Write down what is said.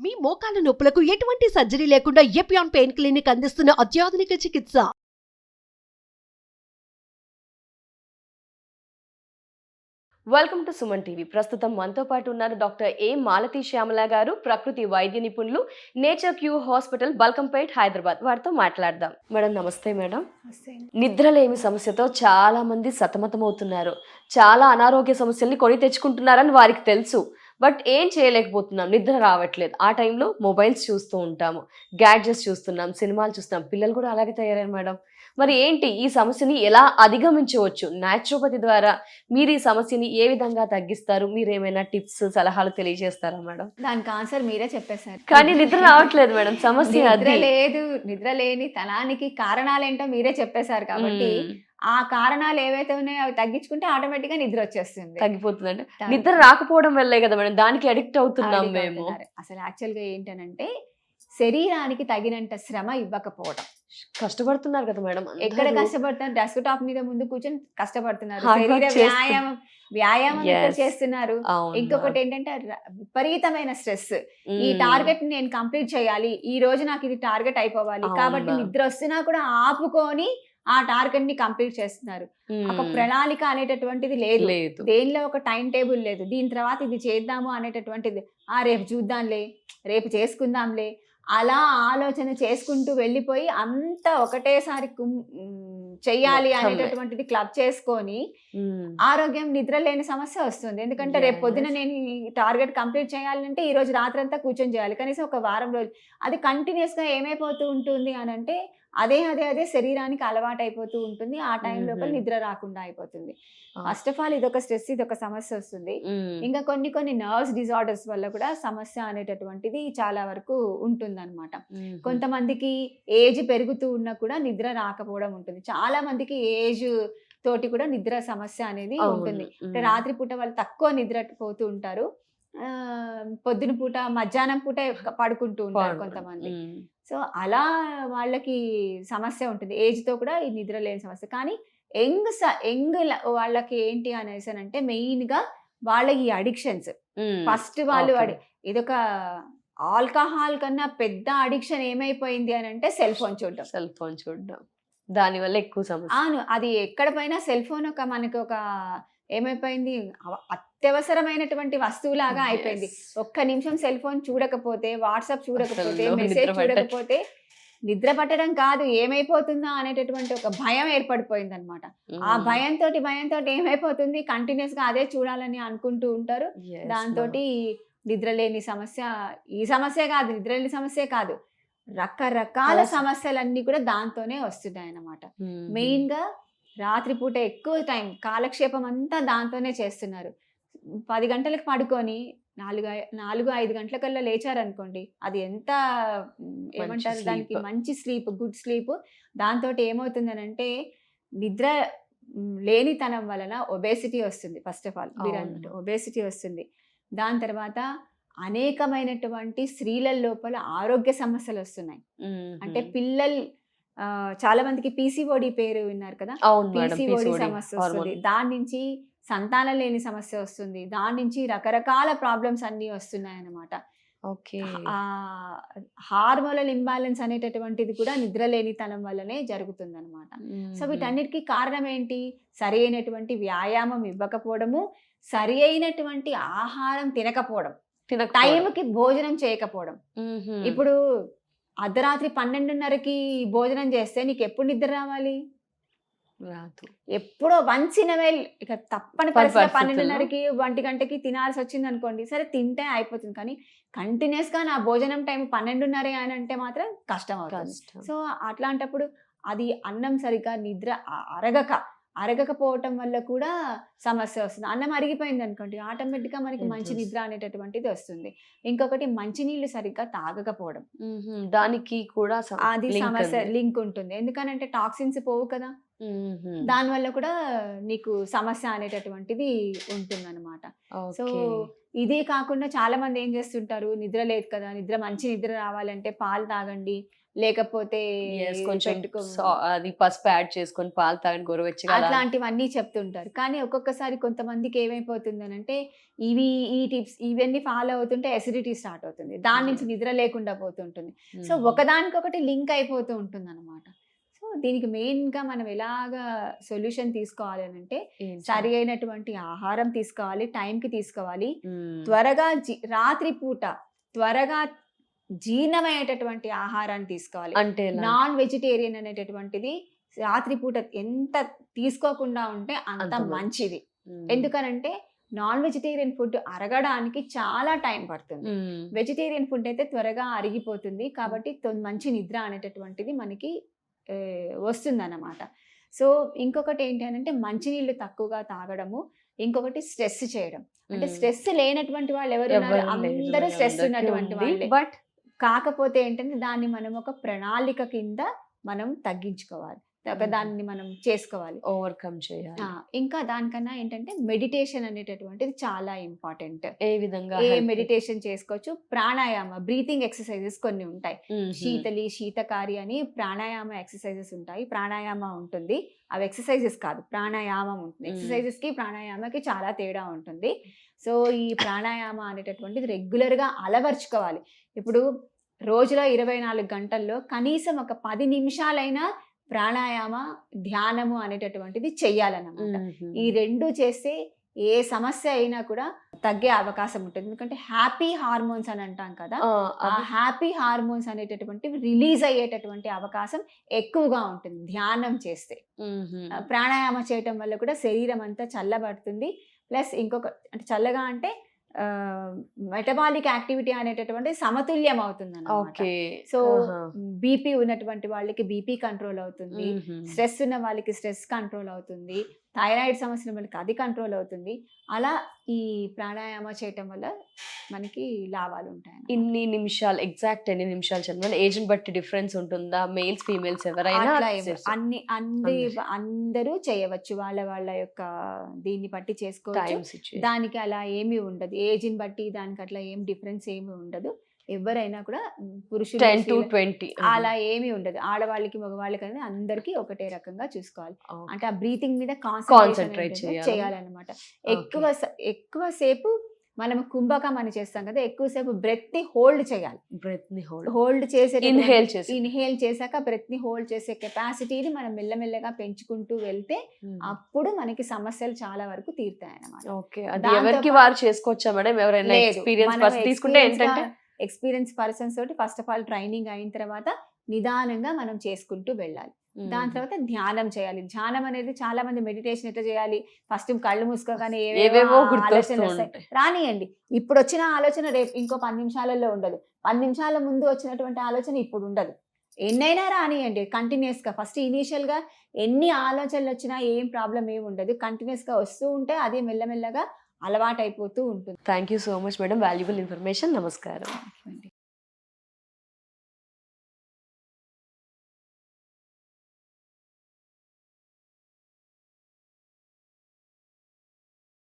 మీ మోకాల నొప్పులకు ఎటువంటి సర్జరీ లేకుండా ఎపియాన్ పెయిన్ క్లినిక్ అందిస్తున్న అత్యాధునిక చికిత్స. Welcome to Suman TV. ప్రస్తుతం మనతో పాటు ఉన్నారు డాక్టర్ ఏ మాలతి శ్యామల గారు, ప్రకృతి వైద్య నిపుణులు, nature cure hospital, Balkampet, Hyderabad. వారితో మాట్లాడదాం. మేడం నమస్తే. మేడం, నిద్రలేమి సమస్యతో చాలా మంది సతమతమవుతున్నారు. చాలా అనారోగ్య సమస్యల్ని కొని తెచ్చుకుంటున్నారని వారికి తెలుసు. బట్ ఏం చేయలేకపోతున్నాం, నిద్ర రావట్లేదు. ఆ టైంలో మొబైల్స్ చూస్తూ ఉంటాము, గ్యాడ్జెట్స్ చూస్తున్నాం, సినిమాలు చూస్తున్నాం. పిల్లలు కూడా అలాగే తయారయ్యారు మేడం. మరి ఏంటి ఈ సమస్యని ఎలా అధిగమించవచ్చు? న్యాచురోపతి ద్వారా మీరు ఈ సమస్యని ఏ విధంగా తగ్గిస్తారు? మీరు ఏమైనా టిప్స్, సలహాలు తెలియజేస్తారా మేడం? దానికి ఆన్సర్ మీరే చెప్పేశారు. కానీ నిద్ర రావట్లేదు మేడం, సమస్య నిద్ర లేదు. నిద్ర లేని తనానికి కారణాలేంటో మీరే చెప్పేశారు కాబట్టి ఆ కారణాలు ఏవైతే ఉన్నాయో అవి తగ్గించుకుంటే ఆటోమేటిక్ గా నిద్ర వచ్చేస్తుంది, తగ్గిపోతుందంటే. నిద్ర రాకపోవడం వల్లే కదా మేడం దానికి అడిక్ట్ అవుతున్నాం మేము. అసలు యాక్చువల్ గా ఏంటనంటే శరీరానికి తగినంత శ్రమ ఇవ్వకపోవడం. కష్టపడుతున్నారు కదా మేడం, ఎక్కడ కష్టపడుతున్నారు? డెస్క్ టాప్ మీద ముందు కూర్చొని కష్టపడుతున్నారు, శరీర వ్యాయామం చేస్తున్నారు. ఇంకొకటి ఏంటంటే విపరీతమైన స్ట్రెస్. ఈ టార్గెట్ నేను కంప్లీట్ చేయాలి, ఈ రోజు నాకు ఇది టార్గెట్ అయిపోవాలి కాబట్టి నిద్ర వస్తున్నా కూడా ఆపుకొని ఆ టార్గెట్ ని కంప్లీట్ చేస్తున్నారు. ఒక ప్రణాళిక అనేటటువంటిది లేదు, దేనిలో ఒక టైం టేబుల్ లేదు. దీని తర్వాత ఇది చేద్దాము అనేటటువంటిది, రేపు చూద్దాంలే, రేపు చేసుకుందాంలే, అలా ఆలోచన చేసుకుంటూ వెళ్ళిపోయి అంతా ఒకటేసారి చెయ్యాలి అనేటటువంటిది క్లబ్ చేసుకొని ఆరోగ్యం, నిద్ర లేని సమస్య వస్తుంది. ఎందుకంటే రేపు పొద్దున నేను ఈ టార్గెట్ కంప్లీట్ చేయాలంటే ఈ రోజు రాత్రంతా కూర్చొని చేయాలి, కనీసం ఒక వారం రోజులు. అది కంటిన్యూస్ గా ఏమైపోతూ ఉంటుంది అని అంటే అదే శరీరానికి అలవాటు అయిపోతూ ఉంటుంది. ఆ టైం లోపల నిద్ర రాకుండా అయిపోతుంది. ఫస్ట్ ఆఫ్ ఆల్ ఇదొక స్ట్రెస్, ఇదొక సమస్య వస్తుంది. ఇంకా కొన్ని నర్వ్స్ డిజార్డర్స్ వల్ల కూడా సమస్య అనేటటువంటిది చాలా వరకు ఉంటుందన్నమాట. కొంతమందికి ఏజ్ పెరుగుతూ ఉన్నా కూడా నిద్ర రాకపోవడం ఉంటుంది. చాలా మందికి ఏజ్ తోటి కూడా నిద్ర సమస్య అనేది ఉంటుంది. అంటే రాత్రిపూట వాళ్ళు తక్కువ నిద్ర పోతూ ఉంటారు, పొద్దున పూట మధ్యాహ్నం పూట పడుకుంటూ ఉంటారు కొంతమంది. సో అలా వాళ్ళకి సమస్య ఉంటుంది, ఏజ్ తో కూడా ఈ నిద్ర లేని సమస్య. కానీ యంగ్ వాళ్ళకి ఏంటి అనేసి అంటే మెయిన్ గా వాళ్ళ ఈ అడిక్షన్స్. ఫస్ట్ వాళ్ళు ఇదొక ఆల్కహాల్ కన్నా పెద్ద అడిక్షన్ ఏమైపోయింది అని అంటే సెల్ ఫోన్ చూడడం. దానివల్ల ఎక్కువ సమస్య. అవును, అది ఎక్కడ పైన సెల్ ఫోన్ మనకి ఒక ఏమైపోయింది, అత్యవసరమైనటువంటి వస్తువులాగా అయిపోయింది. ఒక్క నిమిషం సెల్ ఫోన్ చూడకపోతే, వాట్సాప్ చూడకపోతే, మెసేజ్ చూడకపోతే నిద్ర పట్టడం కాదు, ఏమైపోతుందా అనేటటువంటి ఒక భయం ఏర్పడిపోయింది అనమాట. ఆ భయంతో ఏమైపోతుంది, కంటిన్యూస్ గా అదే చూడాలని అనుకుంటూ ఉంటారు. దాంతో నిద్రలేని సమస్య, ఈ సమస్య కాదు, నిద్రలేని సమస్య కాదు, రకరకాల సమస్యలన్నీ కూడా దాంతోనే వస్తున్నాయి అన్నమాట. మెయిన్ గా రాత్రిపూట ఎక్కువ టైం కాలక్షేపం అంతా దాంతోనే చేస్తున్నారు. 10 గంటలకు పడుకొని 4-5 గంటలకల్లా లేచారనుకోండి, అది ఎంత ఏమంటారు దానికి, మంచి స్లీప్, గుడ్ స్లీప్. దాంతో ఏమవుతుంది అని అంటే నిద్ర లేనితనం వలన ఒబేసిటీ వస్తుంది. ఫస్ట్ ఆఫ్ ఆల్ మీరు అన్నట్టు ఒబేసిటీ వస్తుంది. దాని తర్వాత అనేకమైనటువంటి స్త్రీల లోపల ఆరోగ్య సమస్యలు వస్తున్నాయి. అంటే పిల్లలు, చాలా మందికి పీసీఓడి పేరు విన్నారు కదా, పీసీఓడి సమస్య వస్తుంది. దాని నుంచి సంతానం లేని సమస్య వస్తుంది. దాని నుంచి రకరకాల ప్రాబ్లమ్స్ అన్ని వస్తున్నాయి అన్నమాట. హార్మోనల్ ఇంబ్యాలెన్స్ అనేటటువంటిది కూడా నిద్ర లేనితనం వల్లనే జరుగుతుంది అనమాట. సో వీటన్నిటికీ కారణం ఏంటి? సరి అయినటువంటి వ్యాయామం ఇవ్వకపోవడము, సరి అయినటువంటి ఆహారం తినకపోవడం, టైంకి భోజనం చేయకపోవడం. ఇప్పుడు అర్ధరాత్రి 12:30కి భోజనం చేస్తే నీకు ఎప్పుడు నిద్ర రావాలి? ఎప్పుడో వన్స్ ఇన్ అవైల్. ఇక తప్పని పరిస్థితి 12:30కి 1 గంటకి తినాల్సి వచ్చింది అనుకోండి, సరే తింటే అయిపోతుంది. కానీ కంటిన్యూస్ గా నా భోజనం టైం 12:30 అని అంటే మాత్రం కష్టం అవుతుంది. సో అట్లాంటప్పుడు అది అన్నం సరిగ్గా నిద్ర అరగకపోవటం వల్ల కూడా సమస్య వస్తుంది. అన్నం అరిగిపోయింది అనుకోండి, ఆటోమేటిక్ గా మనకి మంచి నిద్ర అనేటటువంటిది వస్తుంది. ఇంకొకటి మంచినీళ్ళు సరిగ్గా తాగకపోవడం, దానికి కూడా అది సమస్య లింక్ ఉంటుంది. ఎందుకనంటే టాక్సిన్స్ పోవు కదా, దానివల్ల కూడా నీకు సమస్య అనేటటువంటిది ఉంటుంది అనమాట. సో ఇదే కాకుండా చాలా మంది ఏం చేస్తుంటారు, నిద్ర లేదు కదా, మంచి నిద్ర రావాలంటే పాలు తాగండి, లేకపోతే కొంచెం పెట్టుకో, అది పసుపు యాడ్ చేసుకొని పాలు తాగండి గోరువెచ్చగా అలా. అట్లాంటివన్నీ చెప్తుంటారు. కానీ ఒక్కొక్కసారి కొంతమందికి ఏమైపోతుందనంటే ఈ టిప్స్ ఇవన్నీ ఫాలో అవుతుంటే ఎసిడిటీ స్టార్ట్ అవుతుంది, దాని నుంచి నిద్ర లేకుండా పోతుంటుంది. సో ఒకదానికొకటి లింక్ అయిపోతూ ఉంటుంది అనమాట. సో దీనికి మెయిన్ గా మనం ఎలాగా సొల్యూషన్ తీసుకోవాలి అని అంటే, సరి అయినటువంటి ఆహారం తీసుకోవాలి, టైంకి తీసుకోవాలి, త్వరగా రాత్రి పూట త్వరగా జీర్ణమయ్యేటటువంటి ఆహారాన్ని తీసుకోవాలి. అంటే నాన్ వెజిటేరియన్ అనేటటువంటిది రాత్రిపూట ఎంత తీసుకోకుండా ఉంటే అంత మంచిది. ఎందుకనంటే నాన్ వెజిటేరియన్ ఫుడ్ అరగడానికి చాలా టైం పడుతుంది, వెజిటేరియన్ ఫుడ్ అయితే త్వరగా అరిగిపోతుంది. కాబట్టి మంచి నిద్ర అనేటటువంటిది మనకి వస్తుంది అన్నమాట. సో ఇంకొకటి ఏంటి అంటే మంచినీళ్ళు తక్కువగా తాగడము, ఇంకొకటి స్ట్రెస్ చేయడం. అంటే స్ట్రెస్ లేనటువంటి వాళ్ళు ఎవరు, అందరూ స్ట్రెస్ ఉన్నటువంటి వాళ్ళే. బట్ కాకపోతే ఏంటంటే దాన్ని మనం ఒక ప్రణాళిక కింద మనం తగ్గించుకోవాలి, దాన్ని మనం చేసుకోవాలి, ఓవర్కమ్ చేయాలి. ఇంకా దానికన్నా ఏంటంటే మెడిటేషన్ అనేటటువంటిది చాలా ఇంపార్టెంట్. ఏ విధంగా మెడిటేషన్ చేసుకోవచ్చు? ప్రాణాయామ, బ్రీతింగ్ ఎక్సర్సైజెస్ కొన్ని ఉంటాయి. శీతలి, శీతకారి అని ప్రాణాయామ ఎక్సర్సైజెస్ ఉంటాయి. ప్రాణాయామ ఉంటుంది, అవి ఎక్సర్సైజెస్ కాదు, ప్రాణాయామం ఉంటుంది. ఎక్సర్సైజెస్ కి ప్రాణాయామకి చాలా తేడా ఉంటుంది. సో ఈ ప్రాణాయామ అనేటటువంటిది రెగ్యులర్ గా అలవర్చుకోవాలి. ఇప్పుడు రోజులో 24 గంటల్లో కనీసం ఒక 10 నిమిషాలైనా ప్రాణాయామ, ధ్యానము అనేటటువంటిది చెయ్యాలన్నమాట. ఈ రెండు చేస్తే ఏ సమస్య అయినా కూడా తగ్గే అవకాశం ఉంటుంది. ఎందుకంటే హ్యాపీ హార్మోన్స్ అని అంటాం కదా, ఆ హ్యాపీ హార్మోన్స్ అనేటటువంటివి రిలీజ్ అయ్యేటటువంటి అవకాశం ఎక్కువగా ఉంటుంది ధ్యానం చేస్తే. ప్రాణాయామ చేయటం వల్ల కూడా శరీరం అంతా చల్లబడుతుంది. ప్లస్ ఇంకొక అంటే చల్లగా అంటే మెటబాలిక్ యాక్టివిటీ అనేటటువంటి సమతుల్యం అవుతుంది అన్నమాట. సో బీపీ ఉన్నటువంటి వాళ్ళకి బీపీ కంట్రోల్ అవుతుంది, స్ట్రెస్ ఉన్న వాళ్ళకి స్ట్రెస్ కంట్రోల్ అవుతుంది, థైరాయిడ్ సమస్య ఉన్న వాళ్ళకి అది కంట్రోల్ అవుతుంది. అలా ఈ ప్రాణాయామ చేయటం వల్ల మనకి లాభాలు ఉంటాయి. ఇన్ని నిమిషాలు, ఎగ్జాక్ట్ ఎన్ని నిమిషాలు చదవాలి? ఏజ్ బట్టి డిఫరెన్స్ ఉంటుందా? మేల్స్ ఫీమేల్స్ ఎవరైనా? అందరూ చేయవచ్చు, వాళ్ళ యొక్క దీన్ని బట్టి చేసుకోవచ్చు. దానికి అలా ఏమీ ఉండదు, ఏజ్ని బట్టి దానికి అట్లా ఏం డిఫరెన్స్ ఏమి ఉండదు. ఎవరైనా కూడా పురుషులు 10 to 20 అలా ఏమీ ఉండదు. ఆడవాళ్ళకి మగవాళ్ళకి అనేది అందరికీ ఒకటే రకంగా చూసుకోవాలి. అంటే ఆ బ్రీతింగ్ మీద కాన్సన్ట్రేట్ చేయాలన్నమాట. ఎక్కువసేపు మనం కుంభకం అని చేస్తాం కదా, ఎక్కువసేపు బ్రెత్ ని హోల్డ్ చేయాలి. హోల్డ్ చేసే ఇన్హేల్ చేశాక బ్రెత్ ని హోల్డ్ చేసే కెపాసిటీని మనం మెల్లమెల్లగా పెంచుకుంటూ వెళ్తే అప్పుడు మనకి సమస్యలు చాలా వరకు తీరుతాయి అన్నమాట. చేసుకోవచ్చా మేడం? ఎవరైనా ఎక్స్పీరియన్స్ పర్సన్స్ తోటి ఫస్ట్ ఆఫ్ ఆల్ ట్రైనింగ్ అయిన తర్వాత నిదానంగా మనం చేసుకుంటూ వెళ్ళాలి. దాని తర్వాత ధ్యానం చేయాలి. ధ్యానం అనేది చాలా మంది మెడిటేషన్ ఎట్లా చేయాలి, ఫస్ట్ కళ్ళు మూసుకోగానే ఏవేవో ఆలోచనలు వస్తాయి, రానియండి. ఇప్పుడు వచ్చిన ఆలోచన రేపు ఇంకో 10 నిమిషాలలో ఉండదు, 10 నిమిషాల ముందు వచ్చినటువంటి ఆలోచన ఇప్పుడు ఉండదు. ఎన్నైనా రానియండి కంటిన్యూస్ గా. ఫస్ట్ ఇనీషియల్ గా ఎన్ని ఆలోచనలు వచ్చినా ఏం ప్రాబ్లం ఏమి ఉండదు, కంటిన్యూస్ గా వస్తూ ఉంటే అదే మెల్లమెల్లగా అలవాటు అయిపోతూ ఉంటుంది. Thank you so much madam, valuable information. నమస్కారం.